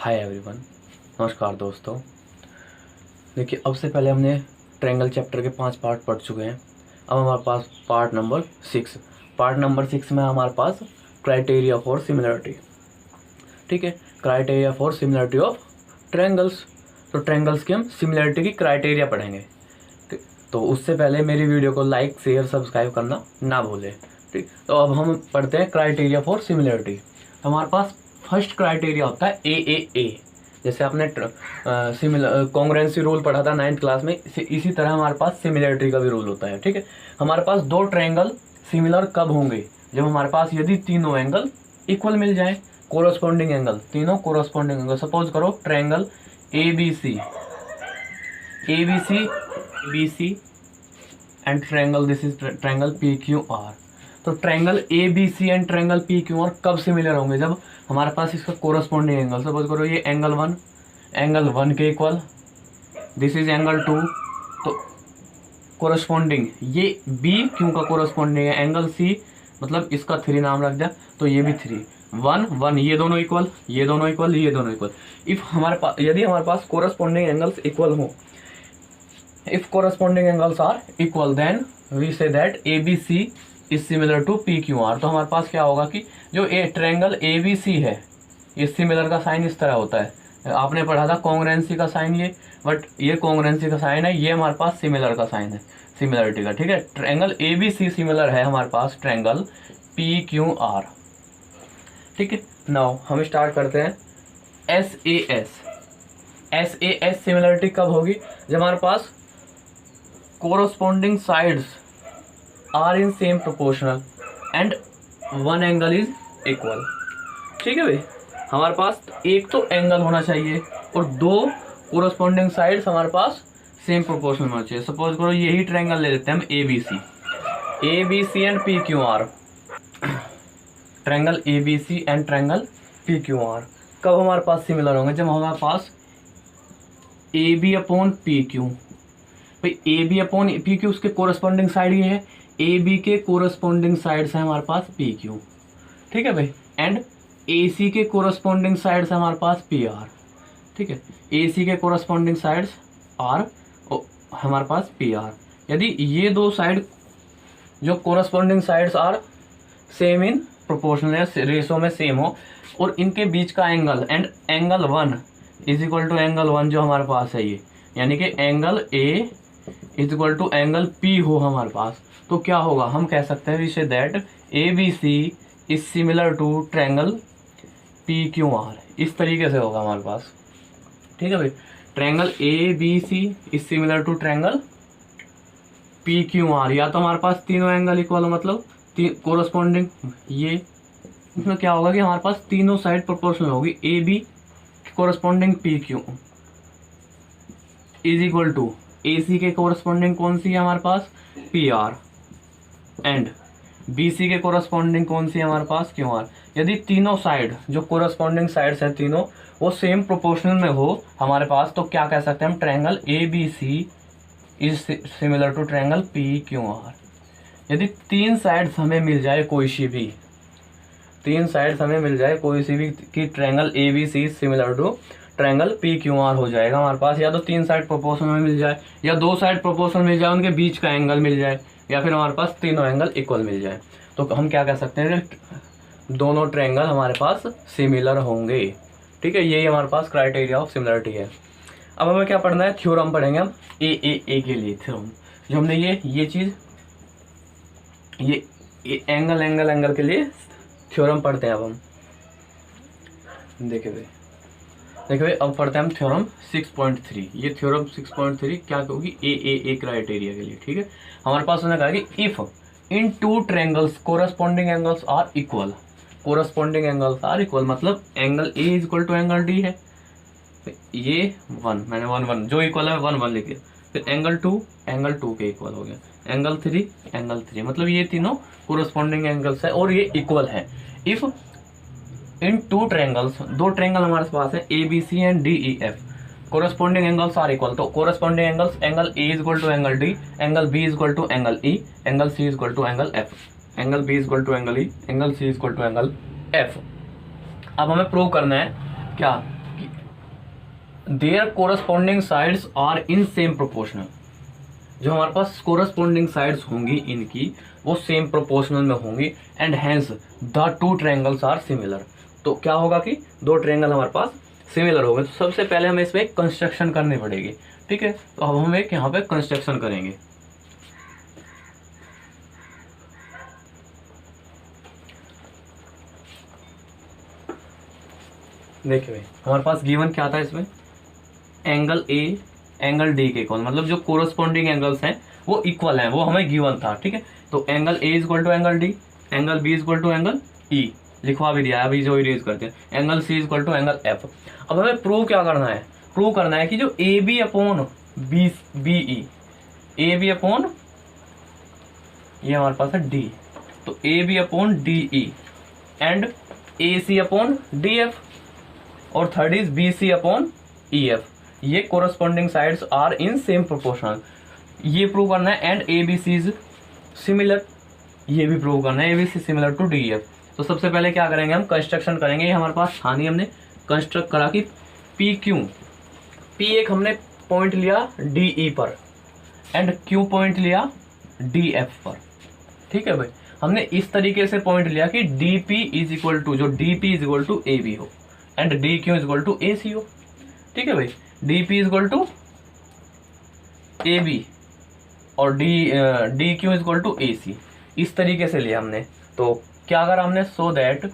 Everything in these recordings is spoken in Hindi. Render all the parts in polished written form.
हाय एवरीवन, नमस्कार दोस्तों। देखिए, अब से पहले हमने ट्रायंगल चैप्टर के 5 पार्ट पढ़ चुके हैं। अब हमारे पास पार्ट नंबर 6 में हमारे पास क्राइटेरिया फॉर सिमिलरिटी। ठीक है, criteria for similarity of triangles. तो ट्रायंगल्स की हम सिमिलरिटी की क्राइटेरिया पढ़ेंगे। ठीक, तो उससे पहले मेरी वीडियो को लाइक शेयर सब्सक्राइब करना ना भूलें। ठीक, तो अब हम पढ़ते हैं क्राइटेरिया फॉर सिमिलरिटी। तो हमारे पास फर्स्ट क्राइटेरिया होता है ए। जैसे आपने कॉन्ग्रुएंसी रूल पढ़ा था 9th क्लास में, इसी तरह हमारे पास सिमिलरिटी का भी रूल होता है। ठीक है, हमारे पास दो ट्रायंगल सिमिलर कब होंगे? जब हमारे पास यदि तीनों एंगल इक्वल मिल जाए, कोरस्पॉन्डिंग एंगल, तीनों कोरस्पॉन्डिंग एंगल। सपोज करो triangle A B C and triangle this is triangle P Q R. तो triangle A B C and triangle P Q R कब सिमिलर होंगे? जब हमारे पास इसका कोरस्पॉन्डिंग एंगल, सपोज करो ये एंगल 1 के इक्वल, दिस इज एंगल 2। तो कोरस्पॉन्डिंग ये बी क्यू का कोरस्पॉन्डिंग है, एंगल सी मतलब इसका 3 नाम रख दिया, तो ये भी 3 1 ये दोनों इक्वल, ये दोनों इक्वल, ये दोनों इक्वल। इफ हमारे पास यदि हमारे पास कोरस्पॉन्डिंग एंगल्स इक्वल हो, if corresponding angles are equal, then we say that A B C is similar to P Q R. तो हमारे पास क्या होगा कि जो ट्रायंगल ए बी सी है, ये सिमिलर का साइन इस तरह होता है। आपने पढ़ा था कॉन्ग्रुएंसी का साइन, ये बट ये कॉन्ग्रुएंसी का साइन है, ये हमारे पास सिमिलर का साइन है, सिमिलरिटी का। ठीक है, triangle A B C similar है हमारे पास ट्रायंगल पी क्यू आर। ठीक है, नाउ हम स्टार्ट करते हैं एस ए एस सिमिलरिटी कब होगी? जब हमारे पास corresponding sides are in same proportional and one angle is equal. ठीक है भाई, हमारे पास एक तो एंगल होना चाहिए और दो कोरस्पॉन्डिंग साइड्स हमारे पास सेम प्रोपोर्शनल होना चाहिए। सपोज करो यही ट्रायंगल ले लेते हैं हम A B C and P Q R. Triangle A B C and triangle P Q R कब हमारे पास सिमिलर होंगे? जब हमारे पास A B upon P Q, भाई A B upon P Q उसके कोरस्पॉन्डिंग साइड ये है, ए बी के कोरस्पॉन्डिंग साइड्स है हमारे पास पी क्यू। ठीक है भाई, एंड ए सी के कोरस्पॉन्डिंग साइड्स है हमारे पास पी आर। ठीक है, ए सी के कोरस्पॉन्डिंग साइड्स आर हमारे पास पी आर। यदि ये दो साइड जो corresponding sides are same in proportional, ratio में सेम हो, और इनके बीच का angle and angle 1 is equal to angle 1 जो हमारे पास है ये, यानी कि angle A is equal to angle P हो हमारे पास, तो क्या होगा? हम कह सकते हैं we say that A B C is similar to triangle P Q R. इस तरीके से होगा हमारे पास। ठीक है भाई, triangle A B C is similar to triangle P Q R. या तो हमारे पास तीनों एंगल इक्वल हो, मतलब कोरस्पॉन्डिंग, ये इसमें क्या होगा कि हमारे पास तीनों साइड प्रोपोर्शनल होगी। A B corresponding P Q is equal to A C के कोरस्पॉन्डिंग कौन सी है हमारे पास? P R, and B C के कोरस्पॉन्डिंग कौन सी है हमारे पास? Q R. यदि तीनों साइड जो कोरस्पॉन्डिंग साइड्स हैं तीनों वो सेम प्रोपोर्शनल में हो हमारे पास, तो क्या कह सकते हैं हम? Triangle A B C is similar to triangle P Q R. यदि तीन साइड्स हमें मिल जाए कोई सी भी, कि triangle A B C similar to triangle P Q R हो जाएगा हमारे पास। या तो तीन साइड प्रोपोर्शनल में मिल जाए, या दो साइड प्रोपोर्शनल मिल जाए, उनके बीच का एंगल मिल जाए, या फिर हमारे पास तीनों एंगल इक्वल मिल जाए, तो हम क्या कह सकते हैं? दोनों ट्रायंगल हमारे पास सिमिलर होंगे। ठीक है, यही हमारे पास क्राइटेरिया ऑफ सिमिलरिटी है। अब हमें क्या पढ़ना है? थ्योरम पढ़ेंगे हम ए के लिए। थ्योरम जो हमने ये चीज ये एंगल के लिए थ्योरम पढ़ते हैं। अब हम देखिए भाई, अब पढ़ते हैं हम थ्योरम 6.3। ये थ्योरम 6.3 क्या होगी? ए क्राइटेरिया के लिए। ठीक है, हमारे पास उन्होंने कहा कि if in two triangles corresponding angles are equal, मतलब angle A is equal to angle D है, ये 1 मैंने 1 जो इक्वल है 1 लिख दिया, फिर एंगल 2 के इक्वल हो गया, एंगल 3 मतलब ये तीनों कोरस्पॉन्डिंग एंगल्स है और ये इक्वल है। इफ इन टू ट्रायंगल्स, दो ट्रायंगल हमारे पास है A B C and D E F, corresponding angles are equal, तो corresponding angles angle A is equal to angle D, angle B is equal to angle E, angle C is equal to angle F, angle B is equal to angle E, angle C is equal to angle F. अब हमें प्रूव करना है क्या? There corresponding sides are in same proportional, जो हमारे पास कोरस्पॉन्डिंग साइड्स होंगी इनकी वो सेम प्रोपोर्शनल में होंगी, and hence the two triangles are similar. तो क्या होगा कि दो ट्रायंगल हमारे पास सिमिलर हो गए। तो सबसे पहले हमें इसमें कंस्ट्रक्शन करनी पड़ेगी, ठीक है। तो अब हम एक यहाँ पे कंस्ट्रक्शन करेंगे। देखिए भाई हमारे पास गिवन क्या था इसमें, एंगल ए एंगल डी के इक्वल, मतलब जो कोरस्पॉन्डिंग एंगल्स हैं वो इक्वल हैं, वो हमें गिवन था, ठीक है। तो angle A is equal to angle D, angle B is equal to angle E, लिखवा भी दिया है, अभी जो इरेज करते हैं, angle C is equal to angle F. अब हमें प्रूव क्या करना है, प्रूव करना है कि जो A B upon B E, A B upon ये हमारे पास है डी, तो A B upon D E and A C upon D F, और third is B C upon E F, ये corresponding sides are in same proportional, ये प्रूव करना है। And A B C is similar, ये भी प्रूव करना है, A B C similar to D F. तो सबसे पहले क्या करेंगे, हम कंस्ट्रक्शन करेंगे। ये हमारे पास था नहीं, हमने कंस्ट्रक्ट करा कि पी क्यू, पी एक हमने पॉइंट लिया डी ई पर एंड क्यू पॉइंट लिया डी एफ पर, ठीक है भाई। हमने इस तरीके से पॉइंट लिया कि D P is equal to, जो D P is equal to A B हो and D Q is equal to A C हो, ठीक है भाई। D P is equal to A B और D Q is equal to A C, इस तरीके से लिया हमने। तो क्या करा हमने, सो दैट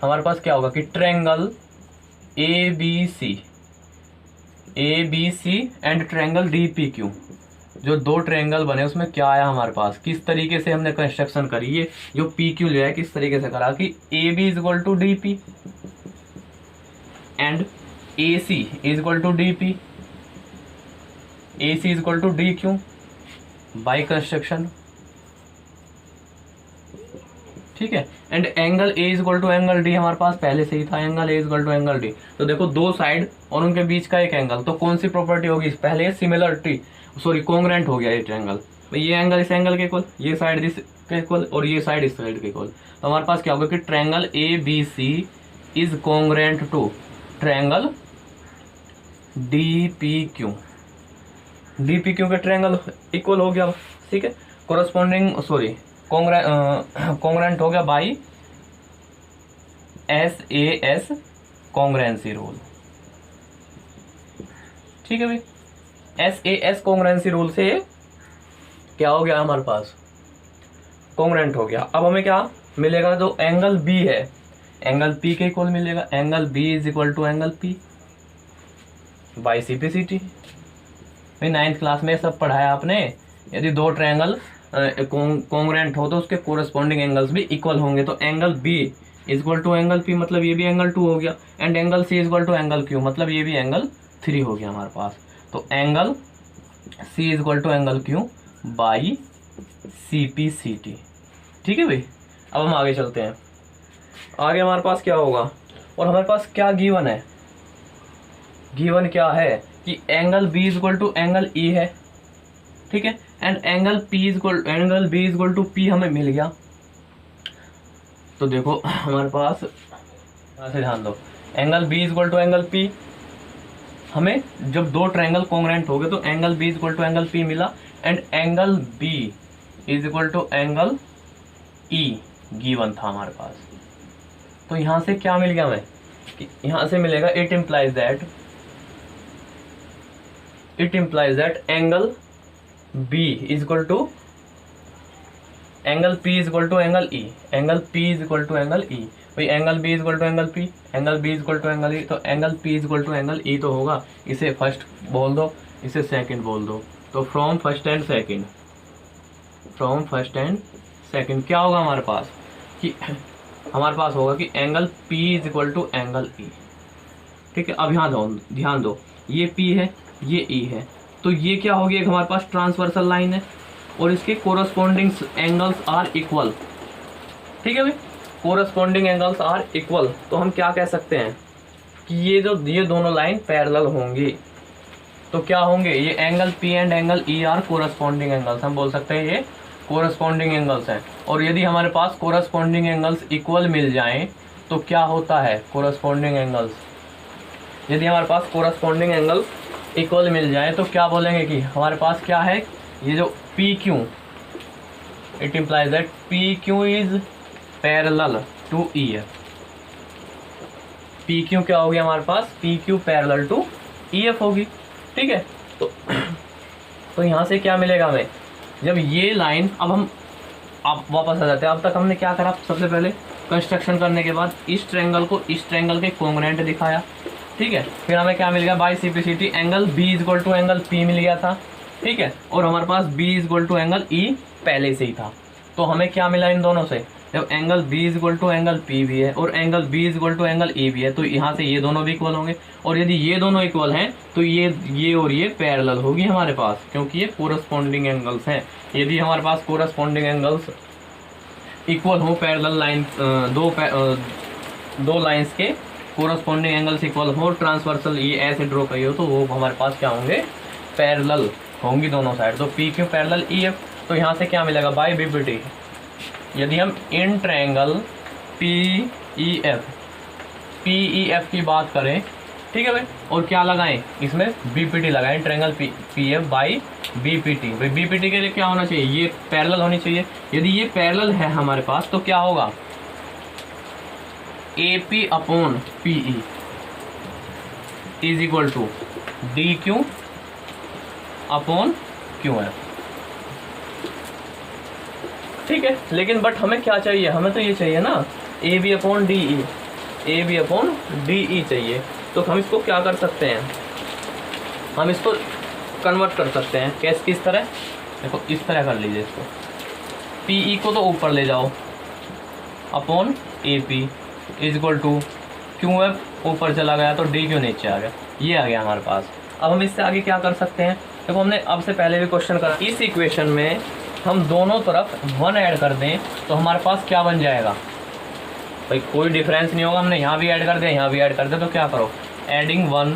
हमारे पास क्या होगा कि triangle A B C and triangle D P Q, जो दो ट्रायंगल बने उसमें क्या आया हमारे पास, किस तरीके से हमने कंस्ट्रक्शन करी, ये जो पी क्यू लिया है किस तरीके से करा कि A B is equal to D P and A C is equal to D P, A C is equal to D Q by construction, ठीक है। And angle A is equal to angle D हमारे पास पहले से ही था, angle A is equal to angle D. तो देखो दो साइड और उनके बीच का एक एंगल, तो कौन सी प्रॉपर्टी होगी, पहले सिमिलरिटी, सॉरी कॉन्ग्रेंट हो गया ये ट्रायंगल, ये एंगल इस एंगल के इक्वल, ये साइड इस के इक्वल और ये साइड इस साइड के इक्वल। तो हमारे पास क्या होगा कि triangle A B C is congruent to triangle D P Q, D P Q के ट्रायंगल इक्वल हो गया, ठीक है। कोरस्पॉन्डिंग सॉरी कॉन्ग्रेंट हो गया by S A S congruency rule, ठीक है भाई। S A S congruency rule से क्या हो गया हमारे पास, कॉन्ग्रेंट हो गया। अब हमें क्या मिलेगा, जो एंगल बी है एंगल पी के इक्वल मिलेगा, angle B is equal to angle P by C P C T. भाई 9th क्लास में सब पढ़ाया आपने, यदि दो ट्रायंगल कॉन्ग्रेंट हो तो उसके कोरस्पॉन्डिंग एंगल्स भी इक्वल होंगे। तो angle B is equal to angle P, मतलब ये भी एंगल 2 हो गया, and angle C is equal to angle Q, मतलब ये भी एंगल 3 हो गया हमारे पास। तो angle C is equal to angle Q by C P C T, ठीक है भाई। अब हम आगे चलते हैं, आगे हमारे पास क्या होगा, और हमारे पास क्या गिवन है, गिवन क्या है कि angle B is equal to angle E है, ठीक है। And angle B is equal to P हमें मिल गया। तो देखो हमारे पास यहाँ से ध्यान दो, angle B is equal to angle P, हमें जब दो ट्रायंगल कॉन्ग्रेंट हो गए तो angle B is equal to angle P मिला, and angle B is equal to angle E given था हमारे पास। तो यहाँ से क्या मिल गया हमें कि यहाँ से मिलेगा it implies that angle B is equal to angle P is equal to angle E, angle P is equal to angle E. भाई angle B is equal to angle P, angle B is equal to angle E, तो angle P is equal to angle E तो होगा। इसे फर्स्ट बोल दो, इसे सेकंड बोल दो। तो फ्रॉम फर्स्ट एंड सेकंड क्या होगा हमारे पास कि हमारे पास होगा कि angle P is equal to angle E, ठीक है। अब यहाँ ध्यान दो, ये पी है ये ई है, तो ये क्या होगी, एक हमारे पास ट्रांसवर्सल लाइन है और इसके कोरस्पॉन्डिंग एंगल्स आर इक्वल, ठीक है भाई, कोरस्पॉन्डिंग एंगल्स आर इक्वल। तो हम क्या कह सकते हैं कि ये दोनों लाइन पैरेलल होंगी। तो क्या होंगे, ये angle P and angle E R corresponding angles, हम बोल सकते हैं ये कोरस्पॉन्डिंग एंगल्स हैं। और यदि हमारे पास कोरस्पॉन्डिंग एंगल्स इक्वल मिल जाएं तो क्या होता है, कोरस्पॉन्डिंग एंगल्स यदि हमारे पास कोरस्पॉन्डिंग एंगल इक्वल मिल जाए तो क्या बोलेंगे कि हमारे पास क्या है, ये जो P Q, it implies that P Q is parallel to E F. P Q क्या होगी हमारे पास, P Q parallel to E F होगी। ठीक है, तो यहाँ से क्या मिलेगा हमें, जब ये लाइन, अब हम आप वापस आ जाते हैं। अब तक हमने क्या करा, सबसे पहले कंस्ट्रक्शन करने के बाद इस ट्रायंगल को इस ट्रायंगल के कॉन्ग्रुएंट दिखाया। ठीक है, फिर हमें क्या मिल गया, by simplicity angle B is equal to angle P मिल गया था। ठीक है, और हमारे पास B is equal to angle E पहले से ही था। तो हमें क्या मिला इन दोनों से, जब angle B is equal to angle P भी है और angle B is equal to angle E भी है, तो यहाँ से ये दोनों भी इक्वल होंगे। और यदि ये दोनों इक्वल हैं तो ये और ये पैरेलल होगी हमारे पास, क्योंकि ये कोरस्पॉन्डिंग एंगल्स हैं। यदि हमारे पास कोरस्पॉन्डिंग एंगल्स इक्वल हो, पैरेलल लाइन, दो लाइंस के कोरस्पॉन्डिंग एंगल्स इक्वल हो, ट्रांसवर्सल ये ऐसे ड्रॉ करिए हो, तो वो हमारे पास क्या होंगे, पैरेलल होंगी दोनों साइड। तो P Q parallel E F, तो यहाँ से क्या मिलेगा, बाय बीपीटी। यदि हम in triangle P E F की बात करें, ठीक है भाई, और क्या लगाएं, इसमें बीपीटी लगाएं, triangle P F by BPT. भाई बीपीटी के लिए क्या होना चाहिए, ये पैरेलल होनी चाहिए। यदि ये पैरेलल है हमारे पास तो क्या होगा, A P upon P E is equal to D Q upon Q F. ठीक है, लेकिन बट हमें क्या चाहिए, हमें तो ये चाहिए ना, A B upon D E, A B upon D E चाहिए। तो हम इसको क्या कर सकते हैं, हम इसको कन्वर्ट कर सकते हैं। कैसे, किस तरह, देखो इस तरह कर लीजिए इसको, पी ई को तो ऊपर ले जाओ, upon A P is equal to Q F ऊपर चला गया तो डी क्यू नीचे आ गया, ये आ गया हमारे पास। अब हम इससे आगे क्या कर सकते हैं, देखो हमने अब से पहले भी क्वेश्चन करा, इस इक्वेशन में हम दोनों तरफ 1 ऐड कर दें तो हमारे पास क्या बन जाएगा, भाई कोई डिफरेंस नहीं होगा। हमने यहाँ भी ऐड कर दिया, यहाँ भी ऐड कर दिया, तो क्या करो, adding 1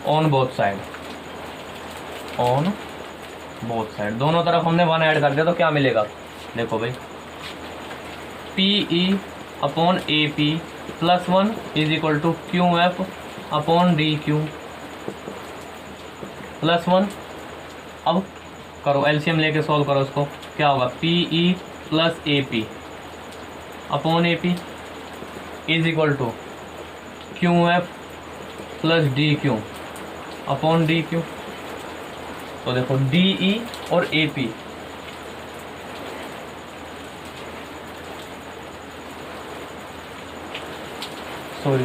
on both side, on both side, दोनों तरफ हमने 1 ऐड कर दिया तो क्या मिलेगा, देखो भाई, P E upon A P plus 1 is equal to Q F upon D Q plus 1। अब करो एलसीएम लेके सॉल्व करो उसको, क्या होगा, P E plus A P upon A P is equal to Q F plus D Q upon D Q. तो देखो डी ई और ए पी, सॉरी,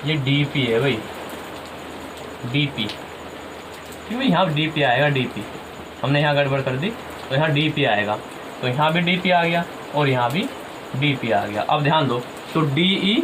ये डी पी है भाई, डी पी, ठीक है, यहाँ डी पी आएगा, डी पी हमने यहाँ गड़बड़ कर दी तो यहाँ डी पी आएगा, तो यहाँ भी डी पी आ गया और यहाँ भी डी पी आ गया। अब ध्यान दो, तो डी ई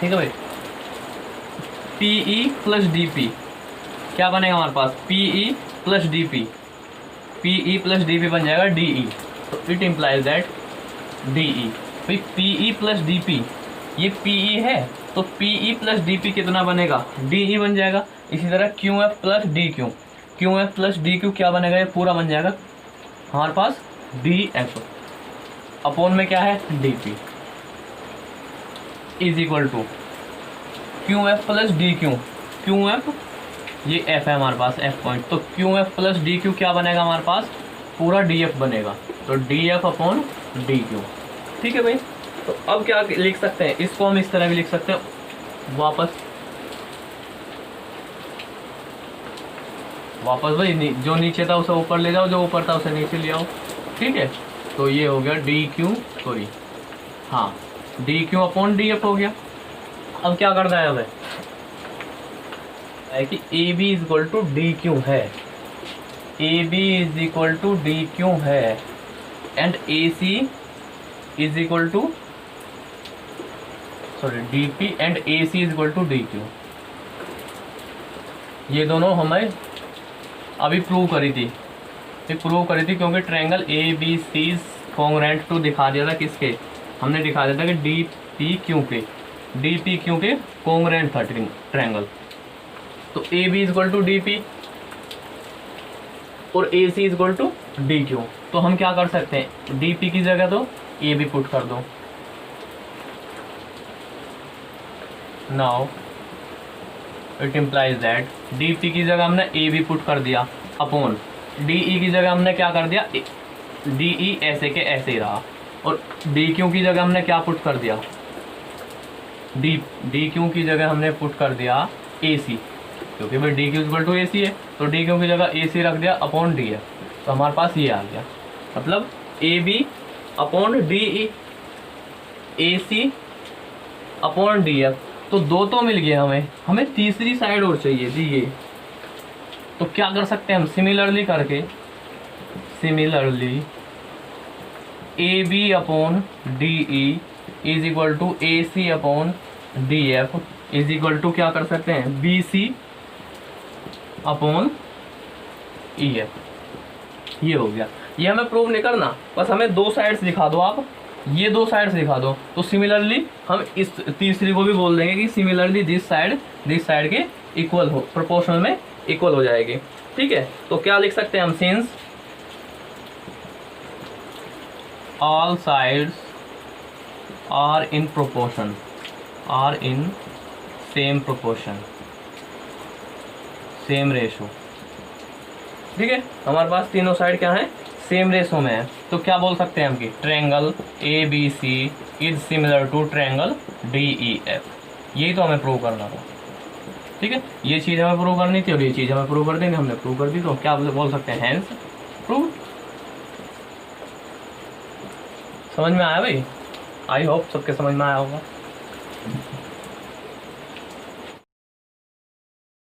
ठीक है भाई, P E plus D P क्या बनेगा हमारे पास, P E plus D P, P E plus D P बन जाएगा डी ई। तो it implies that D E, भाई P E plus D P, ये पी ई है तो P E plus D P कितना बनेगा, डी ई बन जाएगा। इसी तरह Q F plus D Q, Q F plus D Q क्या बनेगा, ये पूरा बन जाएगा हमारे पास डी एफ अपॉन में क्या है, D P is equal to Q F plus D Q, Q F ये एफ है हमारे पास, एफ पॉइंट, तो Q F plus D Q क्या बनेगा हमारे पास, पूरा डी एफ बनेगा, तो D F upon D Q. ठीक है भाई, तो अब क्या लिख सकते हैं, इसको हम इस तरह भी लिख सकते हैं, वापस भाई जो नीचे था उसे ऊपर ले जाओ, जो ऊपर था उसे नीचे ले आओ। ठीक है, तो ये हो गया डी क्यू, सॉरी हाँ, D Q upon D F हो गया। अब क्या करना है हमें, है कि A B is equal to D Q है, A B is equal to D Q है, and A C is equal to, sorry D P and A C is equal to D Q. ये दोनों हमें अभी प्रूव करी थी, क्योंकि triangle A B C congruent to दिखा दिया था किसके, हमने दिखा दिया था कि डी पी क्यू के कॉन्ग्रुएंट था ट्रायंगल। तो A B is equal to D P और A C is equal to D Q. तो हम क्या कर सकते हैं, डी पी की जगह तो ए बी पुट कर दो। Now it implies that D P की जगह हमने ए बी पुट कर दिया अपॉन डी ई की जगह हमने क्या कर दिया, डी ई ऐसे के ऐसे ही रहा, और डी क्यू की जगह हमने क्या पुट कर दिया, डी क्यू की जगह हमने पुट कर दिया ए सी, क्योंकि भाई D Q equal to A सी है, तो डी क्यू की जगह ए सी रख दिया अपॉन डी एफ। तो हमारे पास ये आ गया, मतलब A B upon D E, A C upon D F. तो दो तो मिल गया हमें तीसरी साइड और चाहिए थी ये। तो क्या कर सकते हैं हम, सिमिलरली करके, similarly A B upon D E is equal to A C upon D F is equal to क्या कर सकते हैं, B C upon E F. ये हो गया। ये हमें प्रूव नहीं करना, बस हमें दो साइड्स दिखा दो आप, ये दो साइड्स दिखा दो। तो सिमिलरली हम इस तीसरी को भी बोल देंगे कि सिमिलरली दिस साइड के इक्वल हो, प्रोपोर्शनल में इक्वल हो जाएगी। ठीक है, तो क्या लिख सकते हैं हम, since all sides are in proportion, are in same proportion, same ratio. ठीक है, हमारे पास तीनों साइड क्या है, सेम रेशो में है। तो क्या बोल सकते हैं हम कि triangle A B C is similar to triangle D E F. यही तो हमें प्रूव करना था। ठीक है, ये चीज़ हमें प्रूव करनी थी और ये चीज़ हमें प्रूव कर देंगे, हमने प्रूव कर दी। तो क्या बोल सकते हैं, हैंस प्रूव। समझ में आया भाई? आई होप सबके समझ में आया होगा।